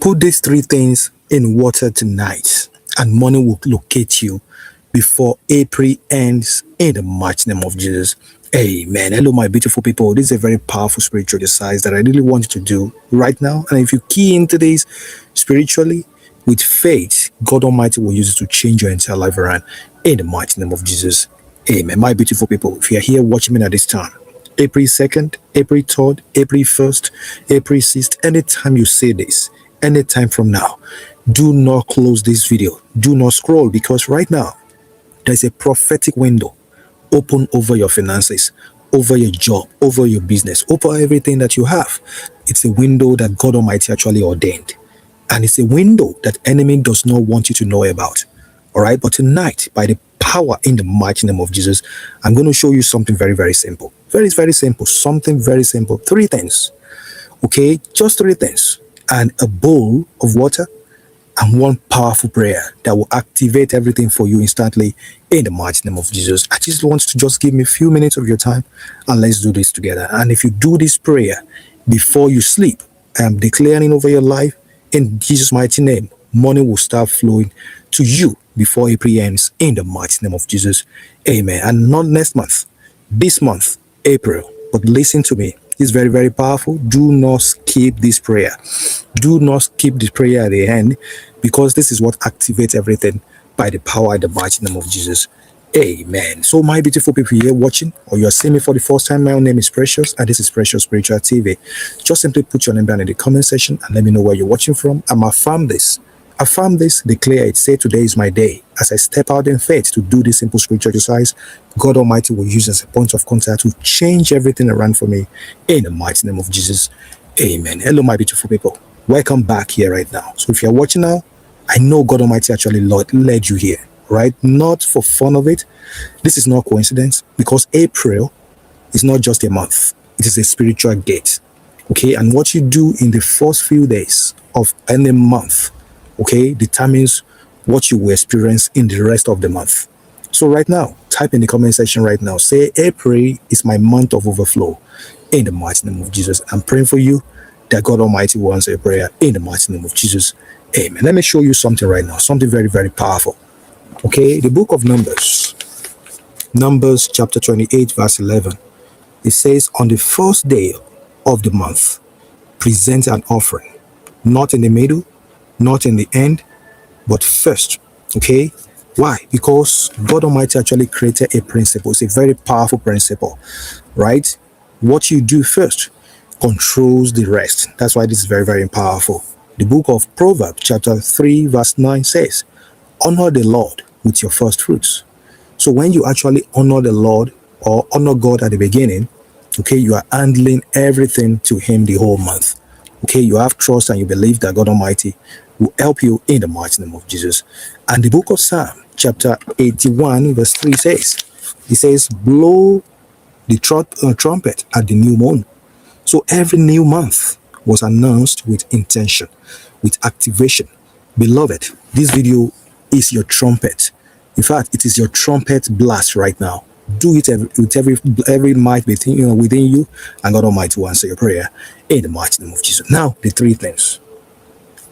Put these three things in water tonight, and money will locate you before April ends in the mighty name of Jesus. Amen. Hello, my beautiful people. This is a very powerful spiritual exercise that I really want you to do right now. And if you key into this spiritually with faith, God Almighty will use it to change your entire life around in the mighty name of Jesus. Amen. My beautiful people, if you are here watching me at this time, April 2nd, April 3rd, April 1st, April 6th, anytime you say this, anytime from now, do not close this video. Do not scroll, because right now, there's a prophetic window open over your finances, over your job, over your business, over everything that you have. It's a window that God Almighty actually ordained. And it's a window that enemy does not want you to know about. All right. But tonight, by the power in the mighty name of Jesus, I'm going to show you something very, very simple. Very, very simple. Something very simple. Three things. Okay. Just three things. And a bowl of water and one powerful prayer that will activate everything for you instantly in the mighty name of Jesus. I just want you to just give me a few minutes of your time and let's do this together. And if you do this prayer before you sleep, I am declaring over your life in Jesus' mighty name, money will start flowing to you before April ends in the mighty name of Jesus. Amen. And not next month, this month, April. But listen to me. It's very, very powerful. Do not skip this prayer. Do not skip the prayer at the end, because this is what activates everything by the power in the mighty name of Jesus. Amen. So my beautiful people here watching, or you're seeing me for the first time, my own name is Precious, and this is Precious Spiritual TV. Just simply put your name down in the comment section and let me know where you're watching from. I'm affirm this. Affirm this, declare it, say today is my day. As I step out in faith to do this simple spiritual exercise, God Almighty will use as a point of contact to change everything around for me in the mighty name of Jesus. Amen. Hello, my beautiful people. Welcome back here right now. So if you're watching now, I know God Almighty actually led you here, right? Not for fun of it. This is not coincidence, because April is not just a month. It is a spiritual gate. Okay. And what you do in the first few days of any month, okay, determines what you will experience in the rest of the month. So right now, type in the comment section right now, say April is my month of overflow in the mighty name of Jesus. I'm praying for you that God Almighty will answer your prayer in the mighty name of Jesus. Amen. Let me show you something right now, something very, very powerful. Okay, the book of Numbers chapter 28 verse 11. It says, on the first day of the month, present an offering, not in the middle, not in the end, but first. Okay, why? Because God Almighty actually created a principle. It's a very powerful principle, right? What you do first controls the rest. That's why this is very, very powerful. The book of Proverbs chapter 3 verse 9 says, honor the Lord with your first fruits. So when you actually honor the Lord or honor God at the beginning, okay, you are handling everything to him the whole month. Okay, you have trust and you believe that God Almighty will help you in the mighty name of Jesus. And the book of Psalm chapter 81 verse 3 says, it says, blow the trumpet at the new moon. So every new month was announced with intention, with activation. Beloved, this video is your trumpet. In fact, it is your trumpet blast right now. Do it with every might within you, and God Almighty will answer your prayer in the mighty name of Jesus. Now, the three things.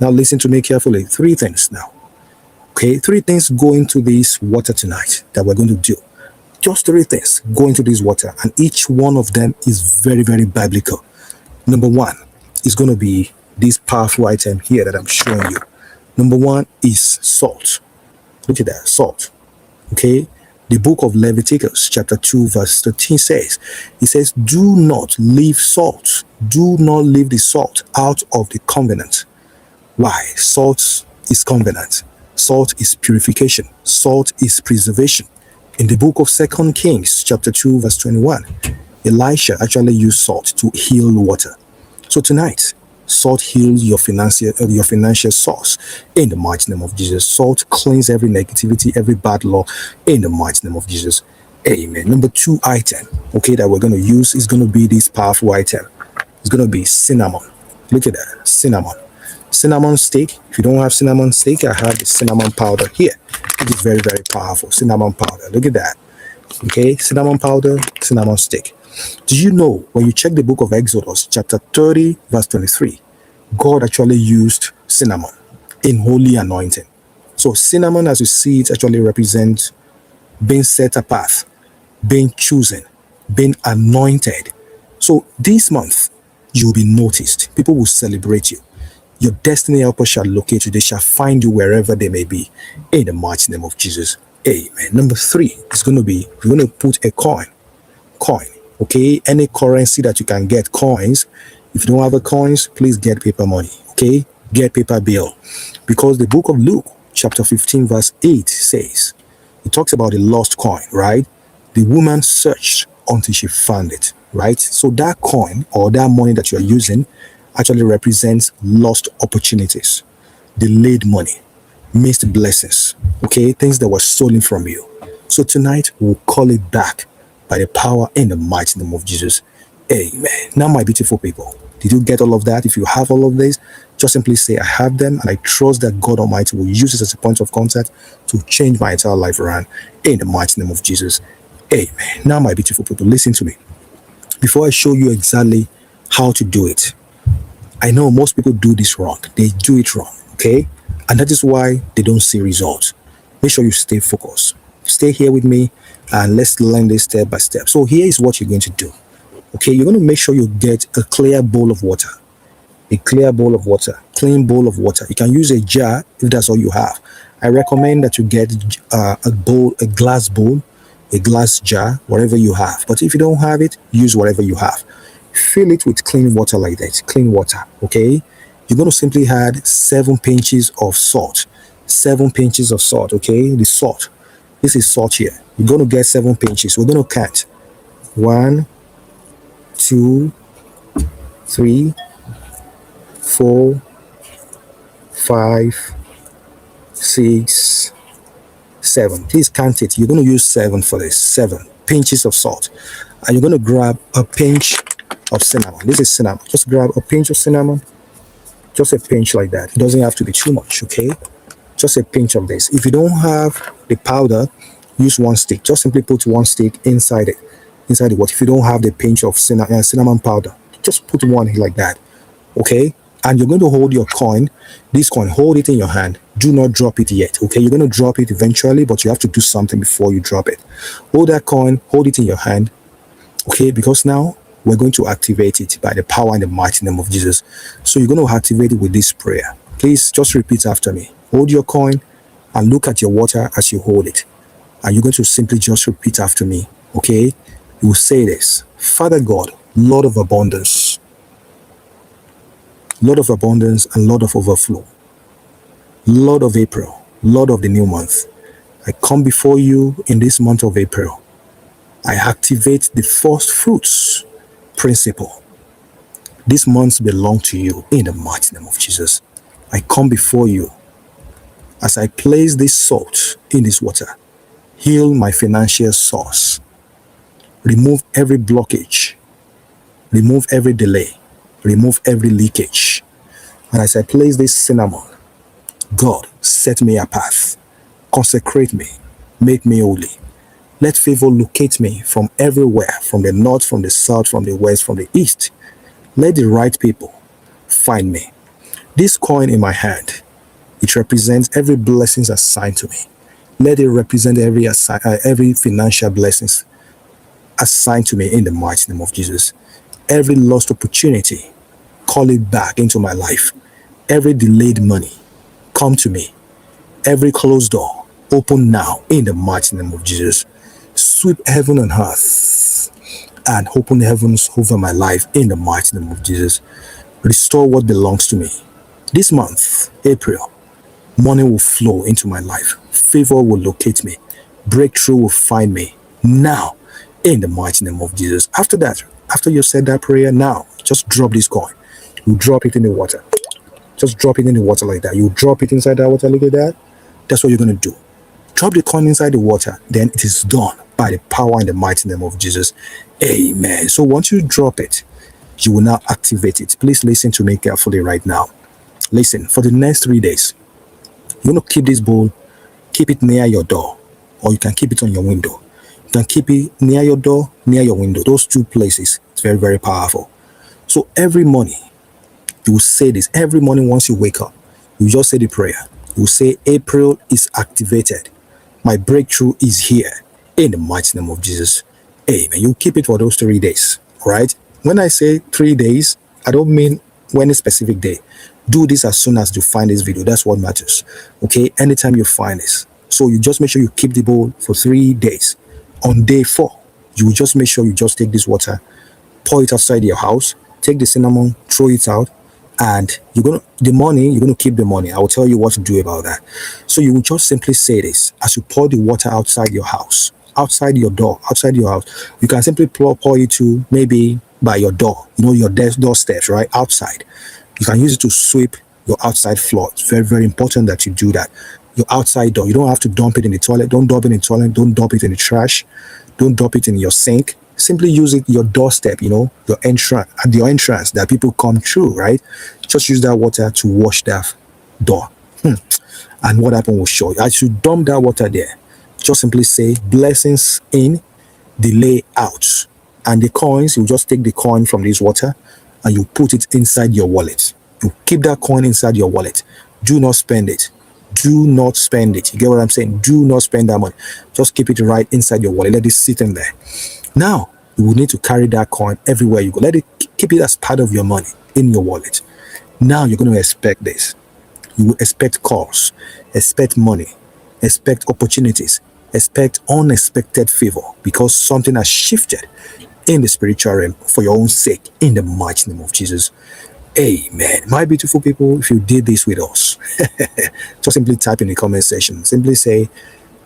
Now, listen to me carefully. Three things now. Okay, three things go into this water tonight that we're going to do. Just three things go into this water, and each one of them is very, very biblical. Number one is going to be this powerful item here that I'm showing you. Number one is salt. Look at that, salt. Okay. The book of Leviticus chapter 2 verse 13 says, it says, do not leave salt. Do not leave the salt out of the covenant. Why? Salt is covenant. Salt is purification. Salt is preservation. In the book of 2 Kings chapter 2 verse 21, Elisha actually used salt to heal water. So tonight, salt heals your financial source in the mighty name of Jesus. Salt cleans every negativity, every bad law in the mighty name of Jesus. Amen. Number two item, okay, that we're going to use is going to be this powerful item. It's going to be cinnamon. Look at that, cinnamon. Cinnamon stick. If you don't have cinnamon stick, I have the cinnamon powder here. It is very, very powerful. Cinnamon powder. Look at that. Okay, cinnamon powder, cinnamon stick. Do you know when you check the book of Exodus chapter 30 verse 23, God actually used cinnamon in holy anointing. So cinnamon, as you see, it actually represents being set apart, being chosen, being anointed. So this month, you'll be noticed. People will celebrate you. Your destiny helper shall locate you. They shall find you wherever they may be. In the mighty name of Jesus. Amen. Number 3 is going to be, we're going to put a coin. Okay? Any currency that you can get, coins. If you don't have a coins, please get paper money. Okay? Get paper bill. Because the book of Luke, chapter 15, verse 8 says, it talks about the lost coin, right? The woman searched until she found it, right? So that coin or that money that you are using actually represents lost opportunities, delayed money, missed blessings, okay? Things that were stolen from you. So tonight, we'll call it back by the power in the mighty name of Jesus. Amen. Now, my beautiful people, did you get all of that? If you have all of this, just simply say, I have them, and I trust that God Almighty will use it as a point of contact to change my entire life around in the mighty name of Jesus. Amen. Now, my beautiful people, listen to me. Before I show you exactly how to do it, I know most people do this wrong. They do it wrong, okay? And that is why they don't see results. Make sure you stay focused. Stay here with me and let's learn this step by step. So here is what you're going to do. Okay, you're going to make sure you get a clear bowl of water. A clear bowl of water, clean bowl of water. You can use a jar if that's all you have. I recommend that you get a glass bowl, a glass jar, whatever you have. But if you don't have it, use whatever you have. Fill it with clean water like that, clean water, okay? You're going to simply add 7 pinches of salt. 7 pinches of salt, okay? The salt. This is salt here. You're going to get 7 pinches. We're going to count. 1, 2, 3, 4, 5, 6, 7. Please count it. You're going to use 7 for this. 7 pinches of salt. And you're going to grab a pinch of cinnamon. This is cinnamon. Just grab a pinch of cinnamon. Just a pinch like that. It doesn't have to be too much, okay? Just a pinch of this. If you don't have the powder, use 1 stick. Just simply put 1 stick inside it. Inside the water. If you don't have the pinch of cinnamon powder, just put 1 like that, okay? And you're going to hold your coin, this coin, hold it in your hand. Do not drop it yet, okay? You're going to drop it eventually, but you have to do something before you drop it. Hold that coin, hold it in your hand, okay? Because now we're going to activate it by the power and the mighty name of Jesus. So you're going to activate it with this prayer. Please just repeat after me. Hold your coin and look at your water as you hold it. And you're going to simply just repeat after me, okay? You will say this: Father God, Lord of abundance, Lord of abundance and Lord of overflow, Lord of April, Lord of the new month, I come before you in this month of April. I activate the first fruits principle. These months belong to you in the mighty name of Jesus. I come before you as I place this salt in this water. Heal my financial source. Remove every blockage. Remove every delay. Remove every leakage. And as I place this cinnamon, God, set me apart. Consecrate me. Make me holy. Let favor locate me from everywhere, from the north, from the south, from the west, from the east. Let the right people find me. This coin in my hand, it represents every blessing assigned to me. Let it represent every financial blessings assigned to me in the mighty name of Jesus. Every lost opportunity, call it back into my life. Every delayed money, come to me. Every closed door, open now in the mighty name of Jesus. Sweep heaven and earth and open the heavens over my life in the mighty name of Jesus. Restore what belongs to me. This month, April, money will flow into my life. Favor will locate me. Breakthrough will find me now in the mighty name of Jesus. After that, after you said that prayer, now just drop this coin. You drop it in the water. Just drop it in the water like that. You drop it inside that water. Look at that. That's what you're going to do. Drop the coin inside the water. Then it is done by the power and the mighty name of Jesus. Amen. So once you drop it, you will now activate it. Please listen to me carefully right now. Listen, for the next 3 days, you're going to keep this bowl, keep it near your door, or you can keep it on your window. You can keep it near your door, near your window. Those 2 places, it's very, very powerful. So every morning, you will say this. Every morning once you wake up, You just say the prayer. You say, April is activated. My breakthrough is here in the mighty name of Jesus. Amen. You keep it for those 3 days, right? When I say 3 days, I don't mean any specific day. Do this as soon as you find this video. That's what matters. Okay? Anytime you find this. So you just make sure you keep the bowl for 3 days. On day 4, you just make sure you just take this water, pour it outside your house, take the cinnamon, throw it out, and the money, you're gonna keep the money. I will tell you what to do about that. So you will just simply say this as you pour the water outside your house, outside your door, outside your house. You can simply pour it to maybe by your door, your doorsteps, right outside. You can use it to sweep your outside floor. It's very, very important that you do that. Your outside door. You don't have to dump it in the toilet. Don't dump it in the toilet. Don't dump it in the trash. Don't dump it in your sink. Simply use it your doorstep, your entrance, at your entrance that people come through, right? Just use that water to wash that door. And what happened will show you. As you dump that water there, just simply say blessings in, delay out. And the coins, you just take the coin from this water and you put it inside your wallet. You keep that coin inside your wallet. Do not spend it. Do not spend it. You get what I'm saying? Do not spend that money. Just keep it right inside your wallet. Let it sit in there. Now, you will need to carry that coin everywhere you go. Keep it as part of your money in your wallet. Now you're going to expect this. You will expect calls, expect money, expect opportunities, expect unexpected favor because something has shifted in the spiritual realm for your own sake in the mighty name of Jesus. Amen. My beautiful people, if you did this with us, just simply type in the comment section. Simply say,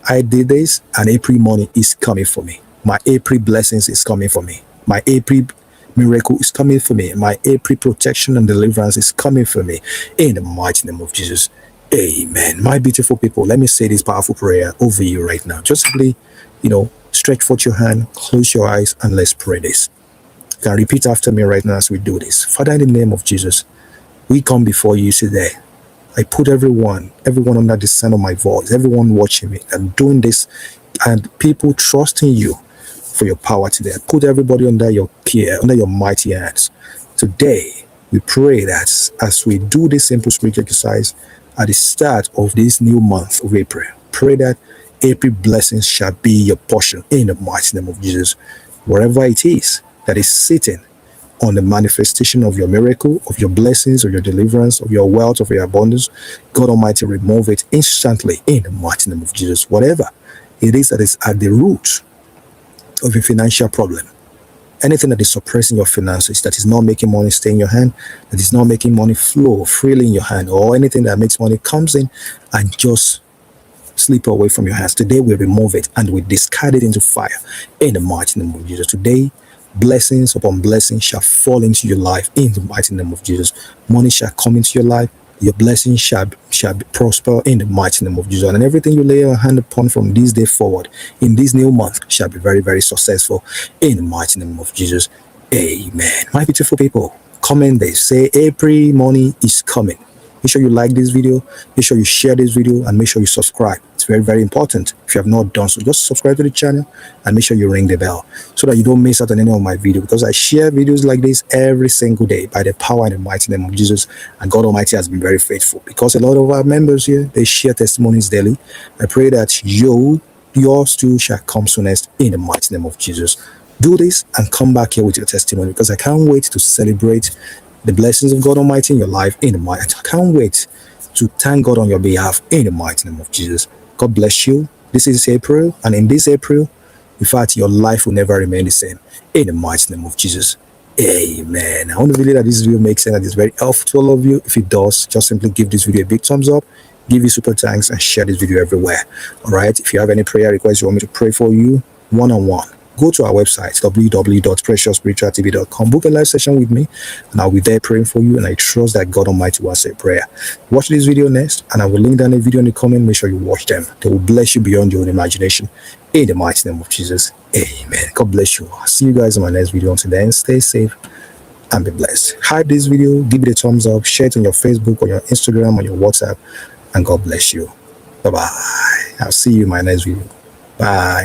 I did this and April money is coming for me. My April blessings is coming for me. My April miracle is coming for me. My April protection and deliverance is coming for me. In the mighty name of Jesus. Amen. My beautiful people, let me say this powerful prayer over you right now. Just simply, stretch forth your hand, close your eyes, and let's pray this. You can repeat after me right now as we do this. Father, in the name of Jesus, we come before you today. I put everyone under the sound of my voice, everyone watching me and doing this, and people trusting you for your power today. I put everybody under your care, under your mighty hands. Today, we pray that as we do this simple spiritual exercise at the start of this new month of April, pray that April blessings shall be your portion in the mighty name of Jesus. Wherever it is that is sitting on the manifestation of your miracle, of your blessings, of your deliverance, of your wealth, of your abundance, God Almighty remove it instantly in the mighty name of Jesus. Whatever it is that is at the root of a financial problem, anything that is suppressing your finances, that is not making money stay in your hand, that is not making money flow freely in your hand, or anything that makes money comes in and just slip away from your hands, today we remove it and we discard it into fire in the mighty name of Jesus. Today, blessings upon blessings shall fall into your life in the mighty name of Jesus. Money shall come into your life. Your blessings shall prosper in the mighty name of Jesus. And everything you lay your hand upon from this day forward, in this new month, shall be very, very successful in the mighty name of Jesus. Amen. My beautiful people, comment this. Say, April money is coming. Make sure you like this video. Make sure you share this video and make sure you subscribe. It's very, very important. If you have not done so, just subscribe to the channel and make sure you ring the bell so that you don't miss out on any of my videos, because I share videos like this every single day by the power and the mighty name of Jesus. And God Almighty has been very faithful because a lot of our members here, they share testimonies daily. I pray that yours too shall come soonest in the mighty name of Jesus. Do this and come back here with your testimony, because I can't wait to celebrate the blessings of God Almighty in your life in the mighty. I can't wait to thank God on your behalf in the mighty name of Jesus. God bless you. This is April, and in this April, in fact, your life will never remain the same in the mighty name of Jesus. Amen. I want to believe that this video makes sense, that it's very helpful to all of you. If it does, just simply give this video a big thumbs up, give you super thanks, and share this video everywhere. All right. If you have any prayer requests you want me to pray for you one-on-one, go to our website, www.PreciousSpiritualTV.com. Book a live session with me, and I'll be there praying for you. And I trust that God Almighty will answer prayer. Watch this video next, and I will link down a video in the comment. Make sure you watch them. They will bless you beyond your own imagination. In the mighty name of Jesus. Amen. God bless you. I'll see you guys in my next video. Until then, stay safe and be blessed. Hype this video, give it a thumbs up, share it on your Facebook, on your Instagram, on your WhatsApp, and God bless you. Bye-bye. I'll see you in my next video. Bye.